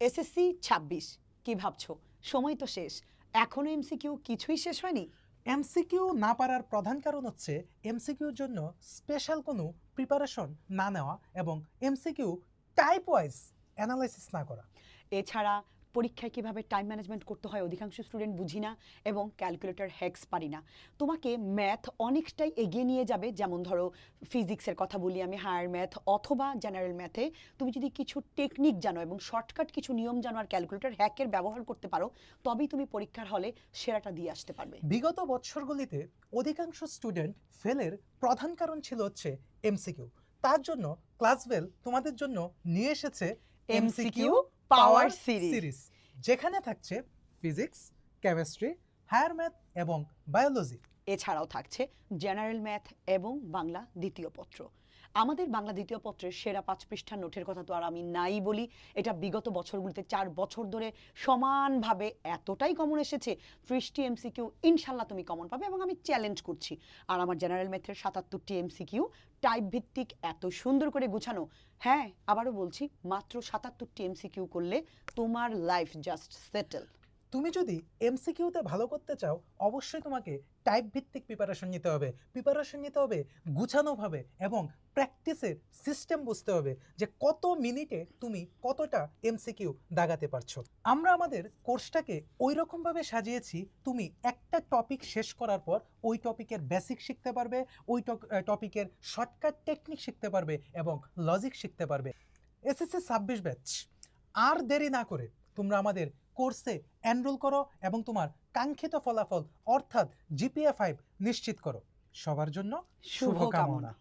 SSC ২৬ কি ভাবছো? সময় তো শেষ, এখনো এমসিকিউ কিছুই শেষ হয়নি। এমসিকিউ না পারার প্রধান কারণ হচ্ছে এমসিকিউর জন্য স্পেশাল কোনো প্রিপারেশন না নেওয়া এবং এমসিকিউ টাইপ ওয়াইজ অ্যানালাইসিস না করা। এছাড়া পরীক্ষায় কিভাবে টাইম ম্যানেজমেন্ট করতে হয় অধিকাংশ স্টুডেন্ট বুঝি না, এবং ক্যালকুলেটর হ্যাক্স পারি না। তোমাকে ম্যাথ অনেকটাই এগিয়ে নিয়ে যাবে, যেমন ধরো ফিজিক্সের কথা বলি আমি, হায়ার ম্যাথ অথবা জেনারেল ম্যাথে তুমি যদি কিছু টেকনিক জানো এবং শর্টকাট কিছু নিয়ম জানো আর ক্যালকুলেটর হ্যাকের ব্যবহার করতে পারো, তবেই তুমি পরীক্ষার হলে সেরাটা দিয়ে আসতে পারবে। বিগত বছরগুলিতে অধিকাংশ স্টুডেন্ট ফেলের প্রধান কারণ ছিল হচ্ছে এমসিকিউ। তার জন্য ক্লাসবেল তোমাদের জন্য নিয়ে এসেছে এমসিকিউ পাওয়ার সিরিজ, যেখানে থাকছে ফিজিক্স, কেমিস্ট্রি, হায়ার ম্যাথ এবং বায়োলজি। এছাড়াও থাকছে জেনারেল ম্যাথ এবং বাংলা দ্বিতীয় পত্র। আমাদের বাংলা দ্বিতীয় পত্রের সেরা 5 পৃষ্ঠার নোটের কথা তো আর আমি নাই বলি, এটা বিগত বছরগুলিতে 4 বছর ধরে সমানভাবে এতটাই কমন এসেছে। 30টি এমসিকিউ ইনশাল্লাহ তুমি কমন পাবে, এবং আমি চ্যালেঞ্জ করছি। আর আমার জেনারেল ম্যাথের 77টি এমসিকিউ টাইপ ভিত্তিক, এত সুন্দর করে গুছানো। হ্যাঁ, আবারও বলছি, মাত্র 77টি এমসিকিউ করলে তোমার লাইফ জাস্ট সেটেল। তুমি যদি এমসিকিউতে ভালো করতে চাও, অবশ্যই তোমাকে টাইপ ভিত্তিক প্রিপারেশন নিতে হবে গুছানোভাবে, এবং প্র্যাকটিসের সিস্টেম বুঝতে হবে যে কত মিনিটে তুমি কতটা এমসিকিউ দাগাতে পারছো। আমরা আমাদের কোর্সটাকে ওই রকমভাবে সাজিয়েছি, তুমি একটা টপিক শেষ করার পর ওই টপিকের বেসিক শিখতে পারবে, ওই টপিকের শর্টকাট টেকনিক শিখতে পারবে এবং লজিক শিখতে পারবে। এসএসসি 26 ব্যাচ, আর দেরি না করে তোমরা আমাদের কোর্সে এনরোল করো এবং তোমার কাঙ্ক্ষিত ফলাফল অর্থাৎ জিপিএ 5 নিশ্চিত করো। সবার জন্য শুভকামনা।